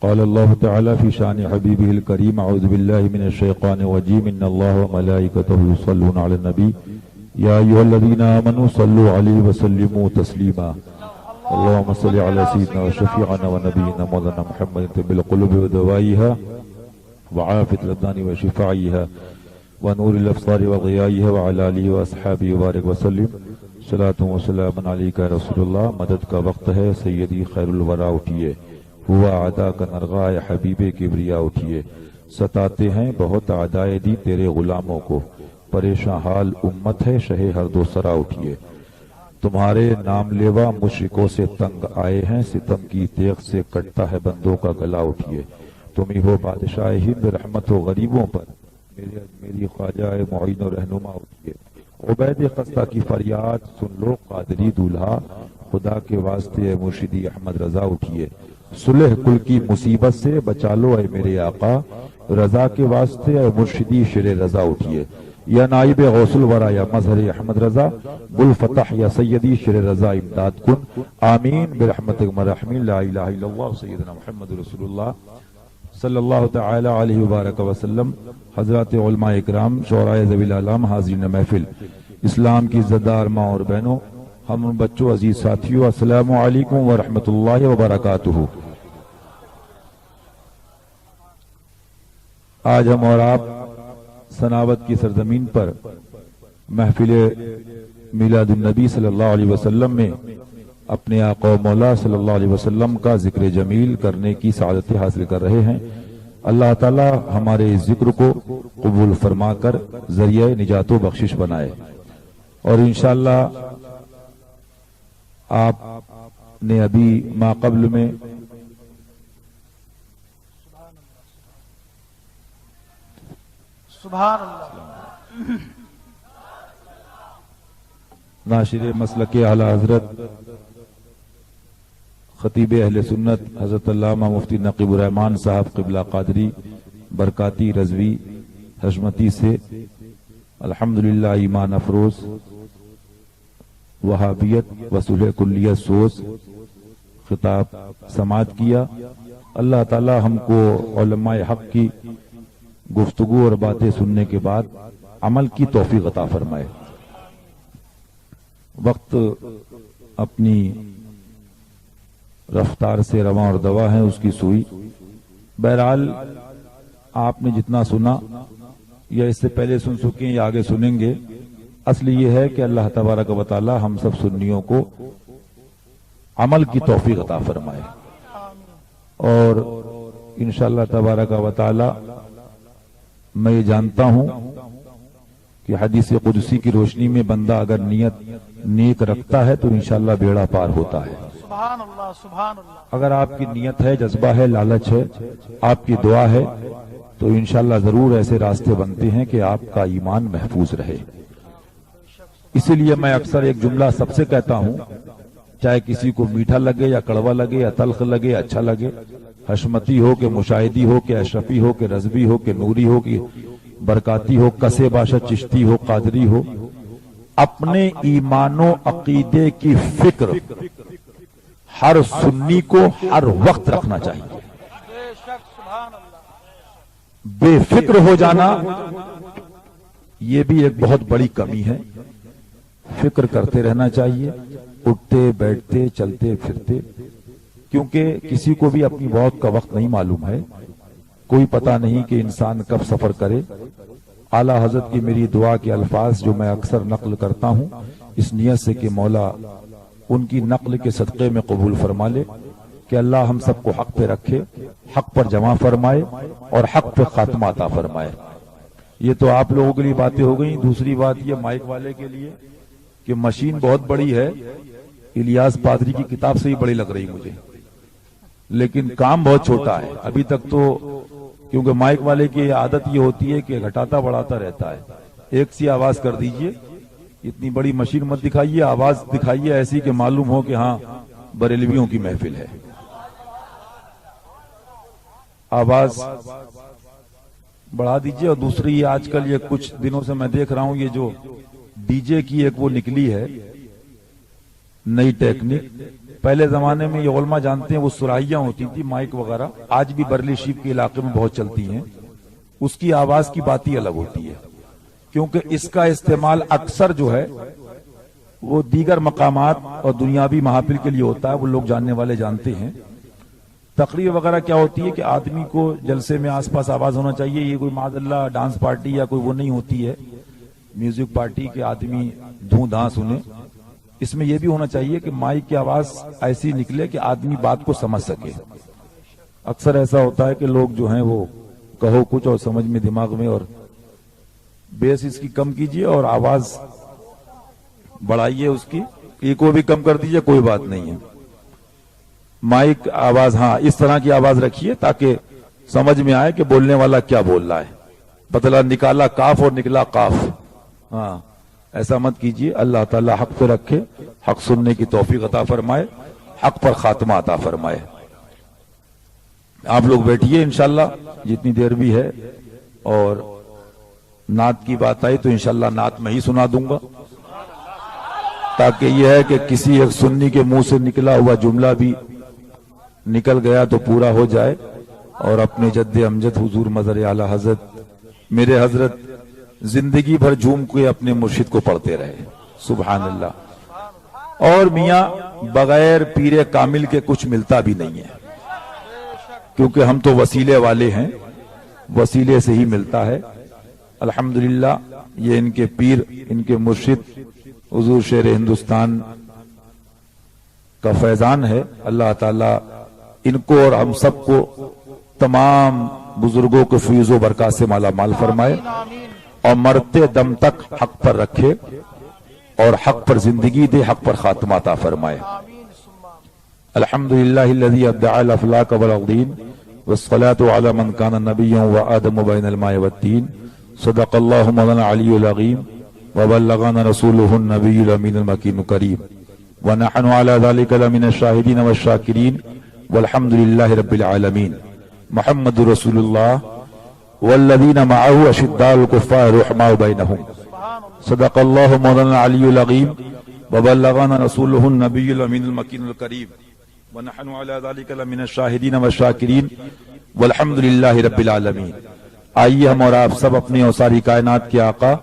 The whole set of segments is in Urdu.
قال الله تعالى في شان حبيبه الكريم أعوذ بالله من الشيطان الرجيم إن الله وملائكته يصلون على النبي يا أيها الذين آمنوا صلوا عليه وسلموا تسليما اللهم صل على سيدنا وشفيعنا ونبينا مولانا محمد طب القلوب ودوائها وعافية الأبدان وشفائها ونور الأبصار وضيائها وعلى آله وأصحابه وبارك وسلم صلاة وسلام عليك يا رسول الله مدد کا وقت ہے سیدی خیر الورا اٹھیے ہوا عدا کا نرغائے حبیب کبریا اٹھیے ستاتے ہیں بہت عدائے دی تیرے غلاموں کو پریشان حال امت ہے شہ ہر دو سرا اٹھیے تمہارے نام لیوا مشرکوں سے تنگ آئے ہیں ستم کی تیغ سے کٹتا ہے بندوں کا گلا اٹھیے تم ہی ہو بادشاہ ہند رحمت و غریبوں پر میری خواجہ معین و رہنما اٹھیے عبید خستہ کی فریاد سن لو قادری دولہا خدا کے واسطے مرشدی احمد رضا اٹھیے صلح کل کی مصیبت سے بچا لو اے میرے آقا رضا کے واسطے اے مرشدی شر رضا اٹھیے یا نائب غوث الورا یا مظہر احمد رضا گل فتح یا سیدی شر رضا امداد کن آمین برحمتک مرحمین لا الہ الا اللہ سیدنا محمد رسول اللہ صلی اللہ تعالی علیہ وبارک وسلم حضرات علماء اکرام شعراء ذوی العلام حاضرین محفل اسلام کی عزتدار ماں اور بہنوں ہم بچوں عزیز ساتھیوں السلام علیکم ورحمۃ اللہ وبرکاتہ آج ہم اور آپ سناوت کی سرزمین پر محفل میلاد النبی صلی اللہ علیہ وسلم میں اپنے آقا و مولا صلی اللہ علیہ وسلم کا ذکر جمیل کرنے کی سعادت حاصل کر رہے ہیں اللہ تعالی ہمارے اس ذکر کو قبول فرما کر ذریعہ نجات و بخشش بنائے اور انشاءاللہ آپ نے ابھی ما قبل میں سبحان اللہ ناشر مسلک اعلی حضرت خطیب اہل سنت حضرت علامہ مفتی نقیب الرحمان صاحب قبلہ قادری برکاتی رضوی حشمتی سے الحمدللہ ایمان افروز وہابیت و صلح کلیت سوز خطاب سماعت کیا اللہ تعالی ہم کو علماء حق کی گفتگو اور باتیں سننے کے بعد عمل کی توفیق عطا فرمائے وقت اپنی رفتار سے رواں اور دوا ہے اس کی سوئی بہرحال آپ نے جتنا سنا یا اس سے پہلے سن چکے یا آگے سنیں گے اصل یہ ہے کہ اللہ تبارک و تعالی ہم سب سنیوں کو عمل کی توفیق عطا فرمائے اور انشاءاللہ تبارک و تعالی میں یہ جانتا ہوں کہ حدیث قدسی کی روشنی میں بندہ اگر نیت نیک رکھتا ہے تو انشاءاللہ بیڑا پار ہوتا ہے سبحان اللہ سبحان اللہ اگر آپ کی نیت ہے جذبہ ہے لالچ ہے آپ کی دعا ہے تو انشاءاللہ ضرور ایسے راستے بنتے ہیں کہ آپ کا ایمان محفوظ رہے اسی لیے میں اکثر ایک جملہ سب سے کہتا ہوں چاہے کسی کو میٹھا لگے یا کڑوا لگے یا تلخ لگے اچھا لگے حشمتی ہو کہ مشاہدی ہو کہ اشرفی ہو کہ رضوی ہو کہ نوری ہو کہ برکاتی ہو کسے باشا چشتی ہو قادری ہو اپنے ایمان و عقیدے کی فکر ہر سنی کو ہر وقت رکھنا چاہیے بے شک سبحان اللہ بے فکر ہو جانا یہ بھی ایک بہت بڑی کمی ہے فکر کرتے رہنا چاہیے اٹھتے بیٹھتے چلتے پھرتے کیونکہ کسی کو بھی اپنی موت کا وقت نہیں معلوم ہے کوئی پتہ نہیں کہ انسان کب سفر کرے اعلی حضرت کی میری دعا کے الفاظ جو میں اکثر نقل کرتا ہوں اس نیت سے کہ مولا ان کی نقل کے صدقے میں قبول فرما لے کہ اللہ ہم سب کو حق پہ رکھے حق پر جمع فرمائے اور حق پہ خاتمہ عطا فرمائے یہ تو آپ لوگوں کے لیے باتیں ہو گئیں دوسری بات یہ مائک والے کے لیے کہ مشین بہت بڑی ہے الیاس پادری کی کتاب سے ہی بڑی لگ رہی مجھے لیکن کام بہت چھوٹا ہے ابھی تک تو کیونکہ مائک والے کی عادت یہ ہوتی ہے کہ گھٹاتا بڑھاتا رہتا ہے ایک سی آواز کر دیجئے اتنی بڑی مشین مت دکھائیے آواز دکھائیے ایسی کہ معلوم ہو کہ ہاں بریلویوں کی محفل ہے آواز بڑھا دیجئے اور دوسری آج کل یہ کچھ دنوں سے میں دیکھ رہا ہوں یہ جو ڈی جے کی ایک وہ نکلی ہے نئی ٹیکنک پہلے زمانے میں یہ علماء جانتے ہیں وہ سراہیاں ہوتی تھی مائک وغیرہ، آج بھی برلی شریف کے علاقے میں بہت چلتی ہیں، اس کی آواز کی بات ہی الگ ہوتی ہے، کیونکہ اس کا استعمال اکثر جو ہے وہ دیگر مقامات اور دنیاوی محافل کے لیے ہوتا ہے، وہ لوگ جاننے والے جانتے ہیں۔ تقریر وغیرہ کیا ہوتی ہے کہ آدمی کو جلسے میں آس پاس آواز ہونا چاہیے، یہ کوئی معاذ اللہ ڈانس پارٹی یا کوئی وہ نہیں ہوتی ہے میوزک پارٹی کے آدمی دھوں دھاں سنے۔ اس میں یہ بھی ہونا چاہیے کہ مائک کی آواز ایسی نکلے کہ آدمی بات کو سمجھ سکے۔ اکثر ایسا ہوتا ہے کہ لوگ جو ہیں وہ کہو کچھ اور سمجھ میں دماغ میں، اور بیس اس کی کم کیجئے اور آواز بڑھائیے، اس کی ایکو بھی کم کر دیجئے، کوئی بات نہیں ہے۔ مائک آواز ہاں اس طرح کی آواز رکھیے تاکہ سمجھ میں آئے کہ بولنے والا کیا بول رہا ہے، بدلا نکالا کاف اور نکلا قاف، ہاں ایسا مت کیجئے۔ اللہ تعالی حق پہ رکھے، حق سننے کی توفیق عطا فرمائے، حق پر خاتمہ عطا فرمائے۔ آپ لوگ بیٹھیے انشاءاللہ جتنی دیر بھی ہے، اور نعت کی بات آئی تو انشاءاللہ نعت میں ہی سنا دوں گا، تاکہ یہ ہے کہ کسی ایک سنی کے منہ سے نکلا ہوا جملہ بھی نکل گیا تو پورا ہو جائے، اور اپنے جد امجد حضور مظہر اعلی حضرت میرے حضرت زندگی بھر جھوم کے اپنے مرشد کو پڑھتے رہے، سبحان اللہ۔ اور میاں بغیر پیر کامل کے کچھ ملتا بھی نہیں ہے، کیونکہ ہم تو وسیلے والے ہیں، وسیلے سے ہی ملتا ہے۔ الحمدللہ یہ ان کے پیر، ان کے مرشد حضور شیر ہندوستان کا فیضان ہے۔ اللہ تعالی ان کو اور ہم سب کو تمام بزرگوں کے فیض و برکات سے مالا مال فرمائے، اور مرتے دم تک حق پر رکھے، اور حق پر زندگی دے، حق پر خاتمہ عطا فرمائے۔ الحمدللہ الذی ابدع الافلاک والارضین والصلاة علی من کان نبیا وآدم بین الماء والتین، صدق اللہ مولانا العلی العظیم وبلغنا رسولہ النبی الامین المکین الکریم، ونحن علی ذلک لمن الشاہدین والشاکرین، والحمدللہ رب العالمین۔ محمد رسول اللہ والذین معه اشداء الکفار رحماء بینہم، صدق اللہ مولانا العلی العظیم وبلغنا رسولہ النبی الامین المکین الکریم، ونحن علی ذلک لمن الشاہدین والشاکرین، والحمدللہ رب العالمین۔ آئیے ہم اور آپ سب اپنے اور ساری کائنات کے آقا،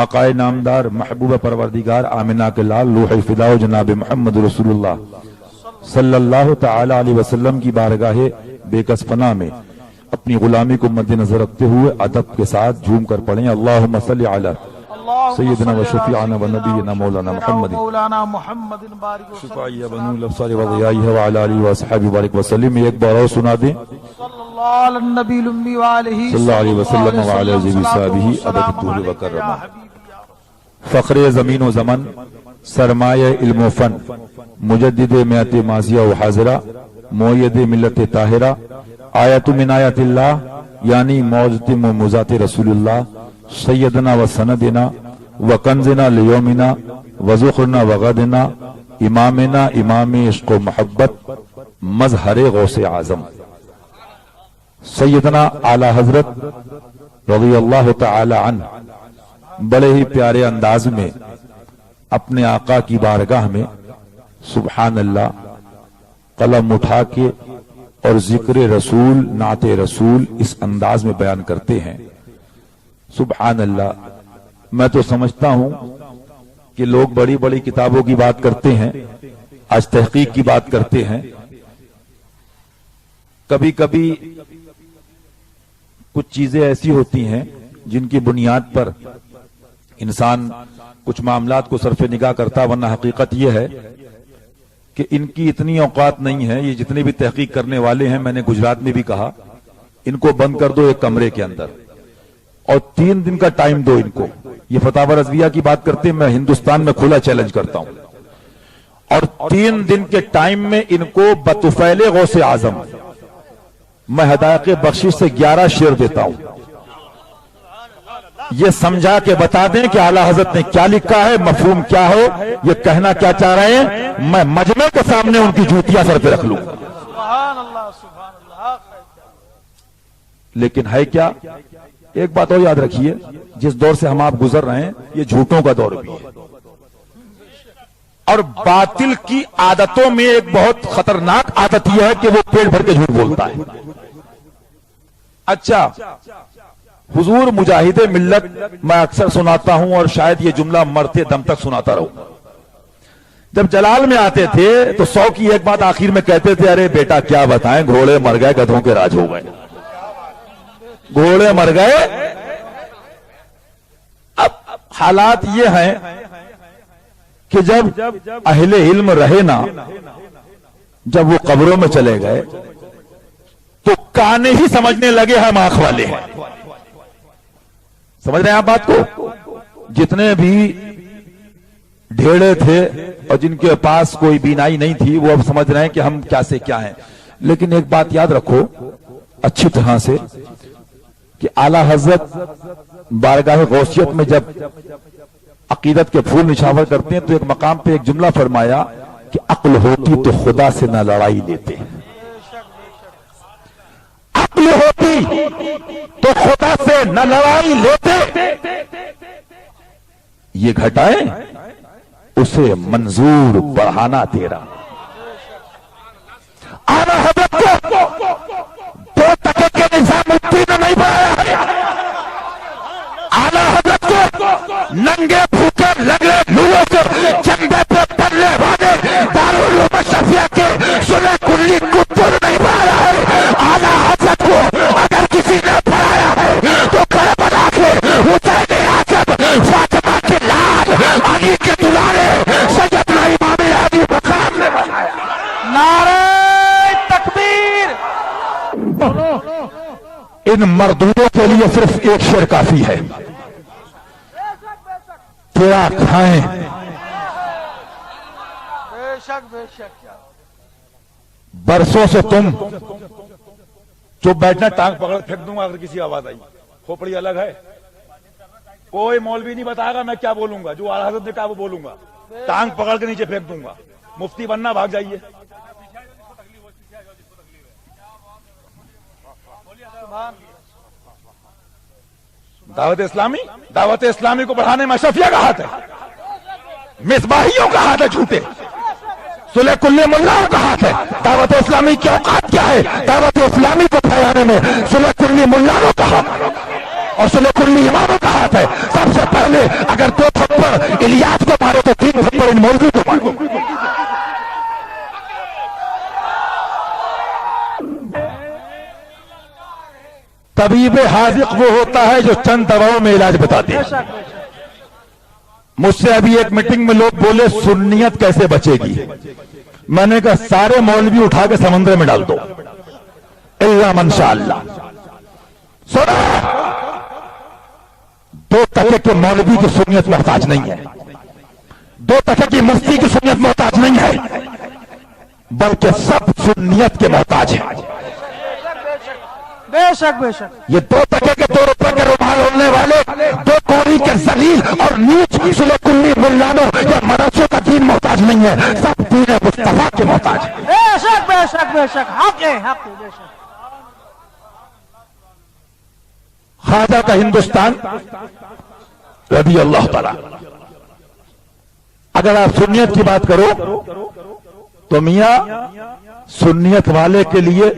آقائے نامدار، محبوب پروردگار، آمنہ کے لال، روح فدا جناب محمد رسول اللہ صلی اللہ تعالی علیہ وسلم کی بارگاہ بے کس پناہ میں اپنی غلامی کو مد نظر رکھتے ہوئے ادب کے ساتھ جھوم کر پڑھیں اللہم صلی علی سیدنا و شفیعنا و نبینا مولانا محمد شفاعی بنو الابصار و ضیائہ وعلی آلہ و اصحابہ بارک وسلم۔ ایک بار اور سنا دیں صلی اللہ علی النبی الامی وآلہ صلی اللہ علیہ وسلم وعلی آلہ وصحبہ ابد الدہر وکرما۔ فخر زمین و زمن، سرمایہ علم و فن، مجدد میت ماضیہ و حاضرہ، موید ملت طاہرہ، آیت من آیت اللہ یعنی معجزت و معجزات رسول اللہ، سیدنا و سندنا و کنزنا لیومنا و ذخرنا و غدنا، امامنا امام عشق و محبت، مظہر غوث اعظم سیدنا اعلی حضرت رضی اللہ تعالی عنہ بڑے ہی پیارے انداز میں اپنے آقا کی بارگاہ میں سبحان اللہ قلم اٹھا کے اور ذکر رسول، نعت رسول اس انداز میں بیان کرتے ہیں۔ سبحان اللہ، میں تو سمجھتا ہوں کہ لوگ بڑی بڑی کتابوں کی بات کرتے ہیں، آج تحقیق کی بات کرتے ہیں، کبھی کبھی کچھ چیزیں ایسی ہوتی ہیں جن کی بنیاد پر انسان کچھ معاملات کو صرف نگاہ کرتا، ورنہ حقیقت یہ ہے کہ ان کی اتنی اوقات نہیں ہے۔ یہ جتنے بھی تحقیق کرنے والے ہیں، میں نے گجرات میں بھی کہا، ان کو بند کر دو ایک کمرے کے اندر اور 3 دن کا ٹائم دو ان کو۔ یہ فتاوی رضویہ کی بات کرتے ہیں، میں ہندوستان میں کھلا چیلنج کرتا ہوں، اور 3 دن کے ٹائم میں ان کو بطفیل غوث اعظم میں حدائق بخشش سے 11 شعر دیتا ہوں، یہ سمجھا کے بتا دیں کہ اعلیٰ حضرت نے کیا لکھا ہے، مفہوم کیا ہو، یہ کہنا کیا چاہ رہے ہیں، میں مجمع کے سامنے ان کی جوتیاں سر پہ رکھ لوں۔ سبحان اللہ سبحان اللہ۔ لیکن ہے کیا، ایک بات اور یاد رکھیے، جس دور سے ہم آپ گزر رہے ہیں یہ جھوٹوں کا دور بھی ہے، اور باطل کی عادتوں میں ایک بہت خطرناک عادت یہ ہے کہ وہ پیٹ بھر کے جھوٹ بولتا ہے. اچھا، حضور مجاہد ملت میں اکثر سناتا ہوں اور شاید یہ جملہ مرتے دم تک سناتا رہوں. جب جلال میں آتے تھے تو 100 کی ایک بات آخر میں کہتے تھے، ارے بیٹا کیا بتائیں، گھوڑے مر گئے گدھوں کے راج ہو گئے. گھوڑے مر گئے. اب حالات یہ ہیں کہ جب اہل علم رہے نا، جب وہ قبروں میں چلے گئے تو کانے ہی سمجھنے لگے ہم آنکھ والے ہیں. سمجھ رہے ہیں آپ بات کو؟ جتنے بھی ڈھیڑے تھے اور جن کے پاس کوئی بینائی نہیں تھی وہ اب سمجھ رہے ہیں کہ ہم کیا سے کیا ہیں. لیکن ایک بات یاد رکھو اچھی طرح سے کہ اعلی حضرت بارگاہ غوثیت میں جب عقیدت کے پھول نچھاور کرتے ہیں تو ایک مقام پہ ایک جملہ فرمایا کہ عقل ہوتی تو خدا سے نہ لڑائی لیتے. عقل ہوتی تو خدا سے نہ لڑائی لیتے. یہ گھٹائیں اسے منظور بڑھانا تیرا. اعلی حضرت کو 2 ٹکے کے نظام الدین نے نہیں بنایا. اعلی حضرت کو ننگے پھوکے لگے لولوں کو چندے پہ تلنے والے دارالعلوم شفیع کے سنے کلی کتوں نے نہیں بنایا ہے. اعلی حضرت کو اگر کسی نے پڑھایا ہے تو کربلا کے حسین اعظم فاطمہ کے لال علی کے دلارے سیدنا امام علی مقام نے بنایا. نعرہ تکبیر. ان مردودوں کے لیے صرف ایک شعر کافی ہے، تیرا کھائیں. بے شک بے شک. برسوں سے تم چپ بیٹھنا، ٹانگ پکڑ پھینک دوں گا اگر کسی آواز آئی. کھوپڑی الگ ہے، کوئی مولوی نہیں بتائے گا میں کیا بولوں گا، جو اعلیٰ حضرت نے کہا وہ بولوں گا. ٹانگ پکڑ کے نیچے پھینک دوں گا. مفتی بننا بھاگ جائیے. دعوت اسلامی کو بڑھانے میں اشرفیہ کا ہاتھ ہے، مصباحیوں کا ہاتھ ہے، جھوٹے سلح کلی ملاؤں کا ہاتھ ہے. دعوت اسلامی کی اوقات کیا ہے؟ دعوت اسلامی کو پھیلانے میں سلح کلی ملاؤں کا ہاتھ اور سلح کلی اماموں کا ہاتھ ہے. سب سے پہلے اگر 2 تھپڑ الیاس کو مارو تو 3 تھپڑ ان مولوی کو مارو. طبیب حاذق وہ ہوتا ہے جو چند دواؤں میں علاج بتاتے ہیں. مجھ سے ابھی ایک میٹنگ میں لوگ بولے سنیت کیسے بچے گی. میں نے کہا سارے مولوی اٹھا کے سمندر میں ڈال دو الا من شاء اللہ. سنو، 2 ٹکے کے مولوی کی سنیت محتاج نہیں ہے، 2 ٹکے کی مفتی کی سنیت محتاج نہیں ہے، بلکہ سب سنیت کے محتاج ہیں. بے شک بے شک. یہ 2 ٹکے کے 2 روپے کے رومال اڑنے والے 2 کوڑی کے ذلیل اور نیچ سلح کلی ملانوں یا مدرسوں کا دین محتاج نہیں ہے، سب دین مصطفیٰ کے محتاج ہے. بے شک بے شک بے شک. حق ہے حق ہے. بے شک. خواجہ کا ہندوستان رضی اللہ تعالی. اگر آپ سنیت کی بات کرو تو میاں سنیت والے کے لیے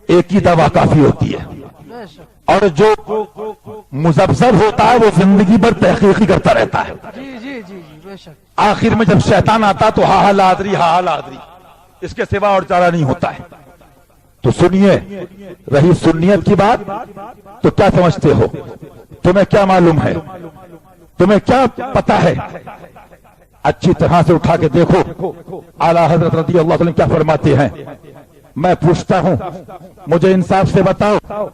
ایک ہی دوا کافی ہوتی ہے، بے شک. اور جو مذبذب ہوتا ہے وہ زندگی بھر تحقیقی کرتا رہتا ہے. جی جی جی جی. بے شک. آخر میں جب شیطان آتا تو ہاں لادری ہاں لادری، اس کے سوا اور چارہ نہیں ہوتا ہے. تو سنیے، رہی سنیت کی بات تو کیا سمجھتے ہو؟ تمہیں کیا معلوم ہے؟ تمہیں کیا پتا ہے؟ اچھی طرح سے اٹھا کے دیکھو اعلیٰ حضرت رضی اللہ عنہ کیا فرماتے ہیں. میں پوچھتا ہوں، مجھے انصاف سے بتاؤ،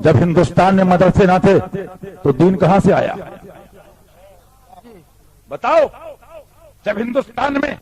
جب ہندوستان میں مدرسے نہ تھے تو دین کہاں سے آیا؟ بتاؤ. جب ہندوستان میں